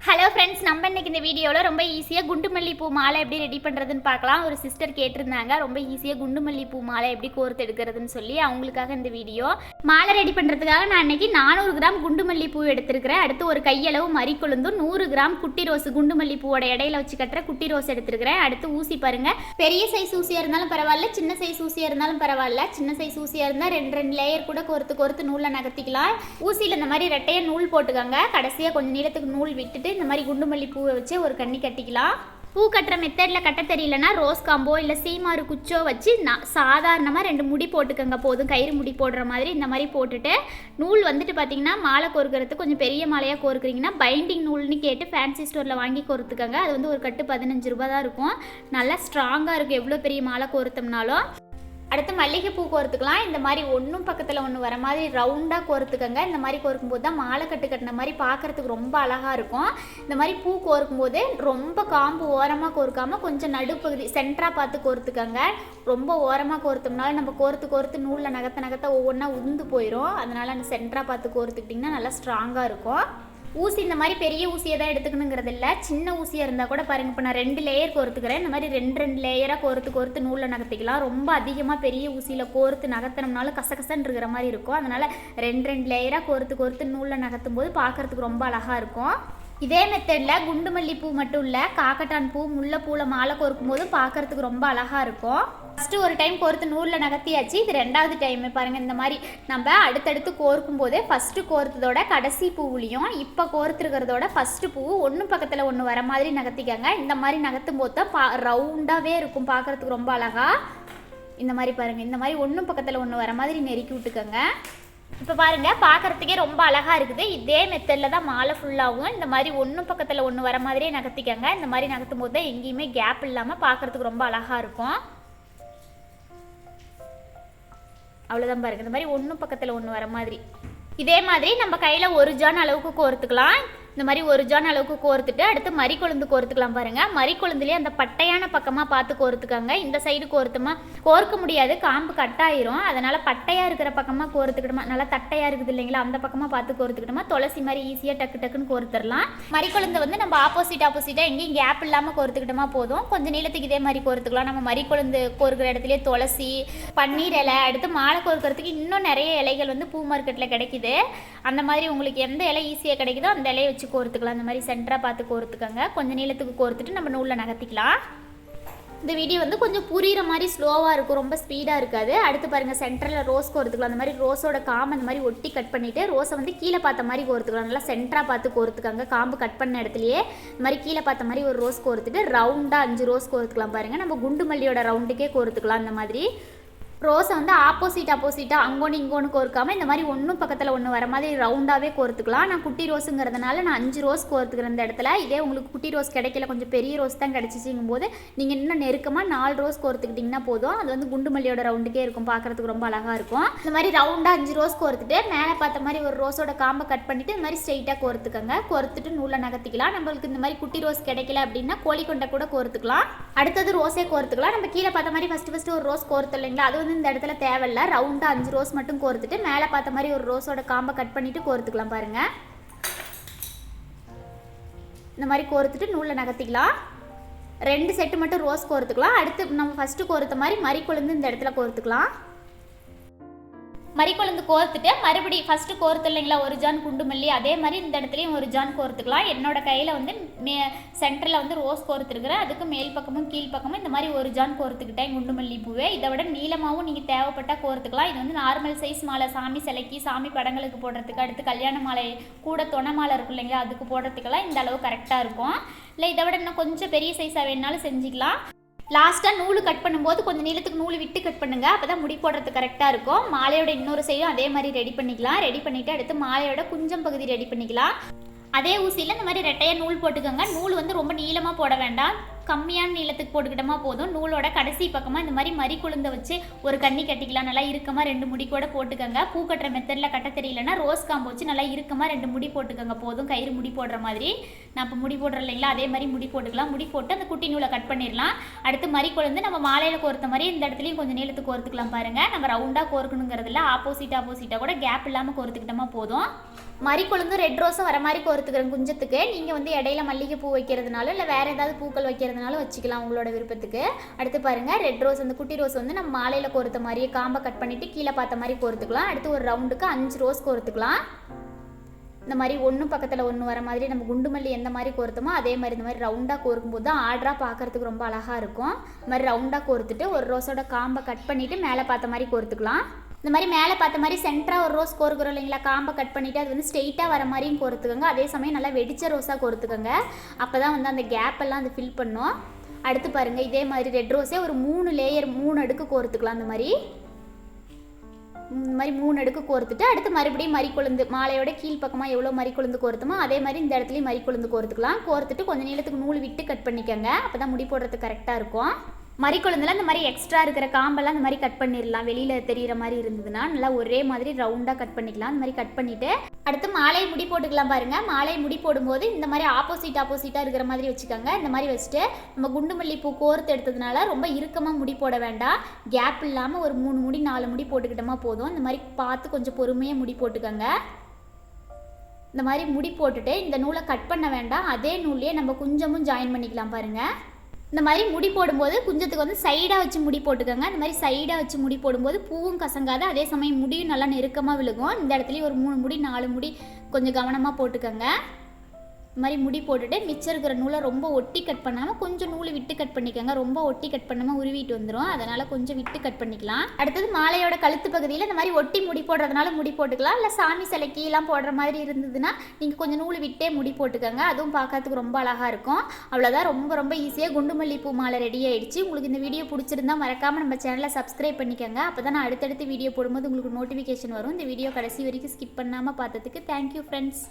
Hello friends, நம்ம இன்னைக்கு இந்த வீடியோவில் ரொம்ப ஈஸியாக குண்டு மல்லிப்பூ மாலை எப்படி ரெடி பண்ணுறதுன்னு பார்க்கலாம். ஒரு சிஸ்டர் கேட்டிருந்தாங்க ரொம்ப ஈஸியாக குண்டு மல்லிப்பூ மாலை எப்படி கோர்த்து எடுக்கிறதுன்னு சொல்லி. அவங்களுக்காக இந்த வீடியோ. மாலை ரெடி பண்ணுறதுக்காக நான் இன்னைக்கு 400 கிராம் குண்டு மல்லிப்பூ எடுத்துருக்கிறேன். அடுத்து ஒரு கையளவு மறிக்கொழுந்தும் 100 கிராம் குட்டி ரோஸ் குண்டு மல்லிப்பூவோட இடையில வச்சு கட்டுற குட்டி ரோஸ் எடுத்துருக்கிறேன். அடுத்து ஊசி பாருங்க, பெரிய சைஸ் ஊசியாக இருந்தாலும் பரவாயில்ல, சின்ன சைஸ் ஊசியாக இருந்தாலும் பரவாயில்ல. சின்ன சைஸ் ஊசியாக இருந்தால் 2 லேயர் கூட கோர்த்து நூலில் நகர்த்திக்கலாம். ஊசியில் இந்த மாதிரி ரெட்டையாக நூல் போட்டுக்கோங்க. கடைசியாக கொஞ்சம் நீளத்துக்கு நூல் விட்டுட்டு இந்த மாதிரி குண்டு மல்லி பூவை வச்சு ஒரு கண்ணி கட்டிக்கலாம். பூ கட்டுற மெத்தடில் கட்ட தெரியலனா ரோஸ் காம்போ இல்லை சீமாறு குச்சோ வச்சு சாதாரணமாக 2 முடி போட்டுக்கோங்க போதும். கயிறு முடி போடுற மாதிரி இந்த மாதிரி போட்டுட்டு நூல் வந்துட்டு பார்த்தீங்கன்னா மாலை கோர்க்கறதுக்கு கொஞ்சம் பெரிய மாலையாக கோர்க்குறீங்கன்னா பைண்டிங் நூல்னு கேட்டு ஃபேன்சி ஸ்டோரில் வாங்கி கோர்த்துக்கோங்க. அது வந்து ஒரு கட்டு 15 ரூபா தான் இருக்கும். நல்லா ஸ்ட்ராங்காக இருக்கும் எவ்வளோ பெரிய மாலை கோர்த்தோம்னாலும். அடுத்து மல்லிகைப்பூ கோர்த்துக்கலாம். இந்த மாதிரி ஒன்றும் பக்கத்தில் ஒன்று வர மாதிரி ரவுண்டாக கோர்த்துக்கங்க. இந்த மாதிரி கோர்க்கும்போது தான் மாலை கட்டின மாதிரி பார்க்குறதுக்கு ரொம்ப அழகாக இருக்கும். இந்த மாதிரி பூ கோர்க்கும்போது ரொம்ப காம்பு ஓரமாக கோர்க்காமல் கொஞ்சம் நடுப்பகுதி சென்டராக பார்த்து கோர்த்துக்கங்க. ரொம்ப ஓரமாக கோர்த்தோம்னாலும் நம்ம கோர்த்து நூலில் நகர்த்த ஒவ்வொன்றா உந்து போயிடும். அதனால் அந்த சென்டராக பார்த்து கோர்த்துக்கிட்டிங்கன்னா நல்லா ஸ்ட்ராங்காக இருக்கும். ஊசி இந்த மாதிரி பெரிய ஊசியை தான் எடுத்துக்கணுங்கிறது இல்லை, சின்ன ஊசியாக இருந்தால் கூட பாருங்கள். இப்போ நான் 2 லேயர் கோர்த்துக்கிறேன். இந்த மாதிரி 2 லேயராக கோர்த்து நூலில் நகர்த்திக்கலாம். ரொம்ப அதிகமாக பெரிய ஊசியில் கோர்த்து நகர்த்தினோம்னாலும் கசகசன்னு இருக்கிற மாதிரி இருக்கும். அதனால் 2 லேயராக கோர்த்து நூலில் நகர்த்தும் போது பார்க்குறதுக்கு ரொம்ப அழகாக இருக்கும். இதே மெத்தடில் குண்டு மல்லிப்பூ மட்டும் இல்லை, காக்கட்டான் பூ முல்லைப்பூவில் மாலை கோர்க்கும் போது பார்க்குறதுக்கு ரொம்ப அழகாக இருக்கும். ஃபஸ்ட்டு ஒரு டைம் கோர்த்து நூலில் நகர்த்தியாச்சு. இது 2வது டைம் பாருங்கள். இந்த மாதிரி நம்ம அடுத்தடுத்து கோர்க்கும் போது ஃபஸ்ட்டு கோர்த்ததோட கடைசி பூவுலையும் இப்போ கோர்த்துருக்கிறதோட ஃபஸ்ட்டு பூ ஒன்று பக்கத்தில் ஒன்று வர மாதிரி நகர்த்திக்கங்க. இந்த மாதிரி நகர்த்தும் போது தான் ரவுண்டாகவே இருக்கும், பார்க்குறதுக்கு ரொம்ப அழகாக. இந்த மாதிரி பாருங்கள், இந்த மாதிரி ஒன்று பக்கத்தில் ஒன்று வர மாதிரி நெருக்கி விட்டுக்கோங்க. இப்போ பாருங்கள், பார்க்குறதுக்கே ரொம்ப அழகாக இருக்குது. இதே மெத்தடில் தான் மாலை ஃபுல்லாகவும் இந்த மாதிரி ஒன்று பக்கத்தில் ஒன்று வர மாதிரியே நகர்த்திக்கங்க. இந்த மாதிரி நகர்த்தும் போது தான் எங்கேயுமே கேப் இல்லாமல் பார்க்குறதுக்கு ரொம்ப அழகாக இருக்கும். அவ்வளோதான் பாருங்கள், இந்த மாதிரி ஒன்று பக்கத்தில் ஒன்று வர மாதிரி. இதே மாதிரி நம்ம கையில் 1 ஜான் அளவுக்கு கோர்த்துக்கலாம். இந்த மாதிரி 1 ஜான் அளவுக்கு கோர்த்துட்டு அடுத்து மறிக்கொழுந்து கோர்த்துக்கலாம். பாருங்கள், மறிக்கொழுந்துலேயே அந்த பட்டையான பக்கமாக பார்த்து கோர்த்துக்கோங்க. இந்த சைடு கோர்க்க முடியாது, காம்பு கட்டாயிரும். அதனால் பட்டையாக இருக்கிற பக்கமாக கோர்த்துக்கிட்டோமா, நல்லா தட்டையாக இருக்குது இல்லைங்களா, அந்த பக்கமாக பார்த்து கோர்த்துக்கிட்டோமா துளசி மாதிரி ஈஸியாக டக்குன்னு கோர்த்துடலாம். மறிக்கொழுந்து வந்து நம்ம ஆப்போசிட்டாக எங்கேயும் கேப் இல்லாமல் கோர்த்துக்கிட்டோமா போதும். கொஞ்சம் நீளத்துக்கு இதே மாதிரி கோர்த்துக்கலாம். நம்ம மறிக்கொழுந்து கோர்க்கிற இடத்துலேயே துளசி, பன்னீர் இலை, அடுத்து மாலை கோர்க்கறதுக்கு இன்னும் நிறைய இலைகள் வந்து பூ மார்க்கெட்டில் கிடைக்குது. அந்த மாதிரி உங்களுக்கு எந்த இலை ஈஸியாக கிடைக்குதோ அந்த இலையை வச்சு கோர்த்துக்கலாம். இந்த மாதிரி சென்டராக பார்த்து கோர்த்துக்கோங்க. கொஞ்சம் நீளத்துக்கு கோர்த்துட்டு நம்ம நூலில் நகர்த்திக்கலாம். இந்த வீடியோ வந்து கொஞ்சம் புரிகிற மாதிரி ஸ்லோவாக இருக்கும், ரொம்ப ஸ்பீடாக இருக்காது. அடுத்து பாருங்கள், சென்டரில் ரோஸ் கோர்த்துக்கலாம். அந்த மாதிரி ரோஸோட காம்பு அந்த மாதிரி ஒட்டி கட் பண்ணிவிட்டு ரோஸை வந்து கீழே பார்த்த மாதிரி கோர்த்துக்கலாம். நல்லா சென்டராக பார்த்து கோர்த்துக்காங்க. காம்பு கட் பண்ண இடத்துலையே இந்த மாதிரி கீழே பார்த்த மாதிரி ஒரு ரோஸ் கோர்த்துட்டு ரவுண்டாக 5 ரோஸ் கோர்த்துக்கலாம். பாருங்கள், நம்ம குண்டு மல்லியோட ரவுண்டுக்கே கோர்த்துக்கலாம். இந்த மாதிரி ரோஸை வந்து ஆப்போசிட்டாக அங்கோன்னு இங்கோன்னு கோர்க்காமல் இந்த மாதிரி ஒன்றும் பக்கத்தில் ஒன்று வர மாதிரி ரவுண்டாகவே கோர்த்துக்கலாம். நான் குட்டி ரோஸுங்கிறதுனால நான் 5 ரோஸ் கோர்த்துக்கிறேன் இந்த இடத்துல. இதே உங்களுக்கு குட்டி ரோஸ் கிடைக்கல, கொஞ்சம் பெரிய ரோஸ் தான் கிடச்சிச்சிங்கும் போது நீங்கள் இன்னும் நெருக்கமாக 4 ரோஸ் கோர்த்துக்கிட்டிங்கன்னா போதும். அது வந்து குண்டு மல்லியோட ரவுண்டுக்கே இருக்கும், பார்க்குறதுக்கு ரொம்ப அழகாக இருக்கும். இந்த மாதிரி ரவுண்டாக 5 ரோஸ் கோர்த்துட்டு மேலே பார்த்த மாதிரி ஒரு ரோஸோட காம்பை கட் பண்ணிவிட்டு இந்த மாதிரி ஸ்ட்ரெயிட்டாக கோர்த்துக்கோங்க. கோர்த்துட்டு நூலில் நகர்த்திக்கலாம். நம்மளுக்கு இந்த மாதிரி குட்டி ரோஸ் கிடைக்கல அப்படின்னா கோழிக்கொண்டை கூட கோர்த்துக்கலாம். அடுத்தது ரோஸே கோர்த்துக்கலாம். நம்ம கீழே பார்த்த மாதிரி ஃபஸ்ட்டு ஒரு ரோஸ் கோர்த்து இல்லைங்களா, அது வந்து இந்த இடத்துல தேவையில்ல. ரவுண்டாக 5 ரோஸ் மட்டும் கோர்த்துட்டு மேலே பார்த்த மாதிரி ஒரு ரோஸோட காம்பை கட் பண்ணிட்டு கோர்த்துக்கலாம். பாருங்க, இந்த மாதிரி கோர்த்துட்டு நூலில் நகர்த்திக்கலாம். 2 செட்டு மட்டும் ரோஸ் கோர்த்துக்கலாம். அடுத்து நம்ம ஃபஸ்ட்டு கோர்த்த மாதிரி மறிக்கொழுந்து இந்த இடத்துல கோர்த்துக்கலாம். மறிக்கொழுந்து கோர்த்துட்டு மறுபடியும் ஃபஸ்ட்டு கோர்த்து இல்லைங்களா 1 ஜான் குண்டு மல்லி, அதே மாதிரி இந்த இடத்துலையும் 1 ஜான் கோர்த்துக்கலாம். என்னோட கையில் வந்து சென்டரில் வந்து ரோஸ் கோர்த்துருக்குறேன். அதுக்கு மேல் பக்கமும் கீழ் பக்கமும் இந்த மாதிரி 1 ஜான் கோர்த்துக்கிட்டேன் குண்டு மல்லி பூவே. இதை விட நீளமாகவும் நீங்கள் தேவைப்பட்டால் கோர்த்துக்கலாம். இது வந்து நார்மல் சைஸ் மாலை, சாமி சிலைக்கு சாமி படங்களுக்கு போடுறதுக்கு, அடுத்து கல்யாண மாலை கூட தொண மாலை இருக்கும் இல்லைங்களா, அதுக்கு போடுறதுக்கெல்லாம் இந்த அளவு கரெக்டாக இருக்கும். இல்லை இதை விட இன்னும் கொஞ்சம் பெரிய சைஸாக வேணுனாலும் செஞ்சுக்கலாம். லாஸ்ட்டாக நூல் கட் பண்ணும்போது கொஞ்சம் நீளத்துக்கு நூல் விட்டு கட் பண்ணுங்கள். அப்போ தான் முடி போடுறது கரெக்டாக இருக்கும். மாலையோட இன்னொரு சைடும் அதே மாதிரி ரெடி பண்ணிக்கலாம். ரெடி பண்ணிவிட்டு அடுத்து மாலையோட குஞ்சம் பகுதி ரெடி பண்ணிக்கலாம். அதே ஊசியில் இந்த மாதிரி ரெட்டையாக நூல் போட்டுக்கோங்க. நூல் வந்து ரொம்ப நீளமாக போட வேண்டாம், கம்மியான நீளத்துக்கு போட்டுக்கிட்டோமா போதும். நூலோட கடைசி பக்கமாக இந்த மாதிரி மறிக்கொழுந்தை வச்சு ஒரு கண்ணி கட்டிக்கலாம். நல்லா இறுக்கமாக 2 முடி கூட போட்டுக்கோங்க. பூ கட்டுற மெத்தடில் கட்ட தெரியலன்னா ரோஸ் காம்பு வச்சு நல்லா இறுக்கமாக 2 முடி போட்டுக்கோங்க போதும், கயிறு முடி போடுற மாதிரி. நான் இப்போ முடி போடுறேன் இல்லைங்களா, அதே மாதிரி முடி போட்டுக்கலாம். முடி போட்டு அந்த குட்டி நூலை கட் பண்ணிடலாம். அடுத்து மறிக்கொழுந்து நம்ம மாலையில் கோர்த்த மாதிரி இந்த இடத்துலையும் கொஞ்சம் நீளத்துக்கு கோர்த்துக்கலாம் பாருங்கள். நம்ம ரவுண்டாக கோர்க்கணுங்கிறதுல ஆப்போசிட்டாக கூட கேப் இல்லாமல் கோர்த்துக்கிட்டோமா போதும். மறிக்கொழுந்து ரெட் ரோஸும் வர மாதிரி கோர்த்துக்கிறேன் குஞ்சத்துக்கு. நீங்கள் வந்து இடையில மல்லிகைப்பூ வைக்கிறதுனால இல்லை வேறு ஏதாவது பூக்கள் வைக்கிறதுனால வச்சுக்கலாம் உங்களோட விருப்பத்துக்கு. அடுத்து பாருங்கள், ரெட் ரோஸ் அந்த குட்டி ரோஸ் வந்து நம்ம மாலையில் கோர்த்த மாதிரியே காம்பை கட் பண்ணிவிட்டு கீழே பார்த்த மாதிரி கோர்த்துக்கலாம். அடுத்து ஒரு ரவுண்டுக்கு 5 ரோஸ் கோர்த்துக்கலாம். இந்த மாதிரி ஒன்று பக்கத்தில் ஒன்று வர மாதிரி நம்ம குண்டுமல்லி எந்த மாதிரி கோர்த்தோமோ அதே மாதிரி இந்த மாதிரி ரவுண்டாக கோர்க்கும்போது தான் ஆர்டராக பார்க்குறதுக்கு ரொம்ப அழகாக இருக்கும். இந்த மாதிரி ரவுண்டாக கோர்த்துட்டு ஒரு ரோஸோட காம்பை கட் பண்ணிவிட்டு மேலே பார்த்த மாதிரி கோர்த்துக்கலாம். இந்த மாதிரி மேலே பார்த்த மாதிரி சென்டராக ஒரு ரோஸ் கோர்க்குறோம் இல்லைங்களா, காம்பை கட் பண்ணிவிட்டு அது வந்து ஸ்ட்ரெயிட்டாக வர மாதிரியும் கோர்த்துக்கோங்க. அதே சமயம் நல்லா வெடிச்ச ரோஸாக கோர்த்துக்கோங்க. அப்போ தான் வந்து அந்த கேப்பெல்லாம் அது ஃபில் பண்ணும். அடுத்து பாருங்கள், இதே மாதிரி ரெட் ரோஸே ஒரு 3 லேயர் 3 அடுக்கு கோர்த்துக்கலாம். இந்த மாதிரி 3 அடுக்கு கோர்த்துட்டு அடுத்து மறுபடியும் மறிக்கொழுந்து மாலையோட கீழ் பக்கமாக எவ்வளோ மறிக்கொழுந்து கோர்த்துமோ அதே மாதிரி இந்த இடத்துலையும் மறிக்கொழுந்து கோர்த்துக்கலாம். கோர்த்துட்டு கொஞ்சம் நீளத்துக்கு நூல் விட்டு கட் பண்ணிக்கோங்க. அப்போ தான் முடி போடுறதுக்கு கரெக்டாக இருக்கும். மறிக்கொழுந்தில் இந்த மாதிரி எக்ஸ்ட்ரா இருக்கிற காம்பெல்லாம் இந்த மாதிரி கட் பண்ணிடலாம். வெளியில் தெரிகிற மாதிரி இருந்ததுன்னா நல்லா ஒரே மாதிரி ரவுண்டாக கட் பண்ணிக்கலாம். இந்த மாதிரி கட் பண்ணிவிட்டு அடுத்து மாலையை முடி போட்டுக்கலாம் பாருங்கள். மாலையை முடி போடும்போது இந்த மாதிரி ஆப்போசிட்டாக இருக்கிற மாதிரி வச்சுக்கோங்க. இந்த மாதிரி வச்சுட்டு நம்ம குண்டுமல்லி பூ கோர்த்து எடுத்ததுனால ரொம்ப இறுக்கமாக முடி போட வேண்டாம். கேப் இல்லாமல் ஒரு 3 முடி 4 முடி போட்டுக்கிட்டோமா போதும். இந்த மாதிரி பார்த்து கொஞ்சம் பொறுமையாக முடி போட்டுக்கோங்க. இந்த மாதிரி முடி போட்டுட்டு இந்த நூலை கட் பண்ண வேண்டாம். அதே நூலையே நம்ம கொஞ்சமும் ஜாயின் பண்ணிக்கலாம் பாருங்கள். இந்த மாதிரி முடி போடும்போது குஞ்சத்துக்கு வந்து சைடாக வச்சு முடி போட்டுக்கோங்க. இந்த மாதிரி சைடாக வச்சு முடி போடும்போது பூவும் கசங்காது, அதே சமயம் முடியும் நல்லா நெருக்கமாக விழுகும். இந்த இடத்துலையும் ஒரு 3 முடி 4 முடி கொஞ்சம் கவனமாக போட்டுக்கோங்க. இந்த மாதிரி முடி போட்டுட்டு மிச்சம் இருக்கிற நூலை ரொம்ப ஒட்டி கட் பண்ணாமல் கொஞ்சம் நூல் விட்டு கட் பண்ணிக்கோங்க. ரொம்ப ஒட்டி கட் பண்ணாமல் உருவிட்டு வந்துடும், அதனால் கொஞ்சம் விட்டு கட் பண்ணிக்கலாம். அடுத்தது மாலையோட கழுத்து பகுதியில் இந்த மாதிரி ஒட்டி முடி போடுறதுனால முடி போட்டுக்கலாம். இல்லை சாமி சிலைக்கெல்லாம் போடுற மாதிரி இருந்ததுன்னா நீங்கள் கொஞ்சம் நூல் விட்டே முடி போட்டுக்கோங்க. அதுவும் பார்க்கறதுக்கு ரொம்ப அழகாக இருக்கும். அவ்வளோதான், ரொம்ப ஈஸியாக குண்டுமல்லி பூ மாலை ரெடி ஆகிடுச்சு. உங்களுக்கு இந்த வீடியோ பிடிச்சிருந்தா மறக்காமல் நம்ம சேனலை சப்ஸ்கிரைப் பண்ணிக்கோங்க. அப்போ தான் நான் அடுத்தடுத்து வீடியோ போடும்போது உங்களுக்கு நோட்டிஃபிகேஷன் வரும். இந்த வீடியோ கடைசி வரைக்கும் ஸ்கிப் பண்ணாமல் பார்த்ததுக்கு தேங்க்யூ ஃப்ரெண்ட்ஸ்.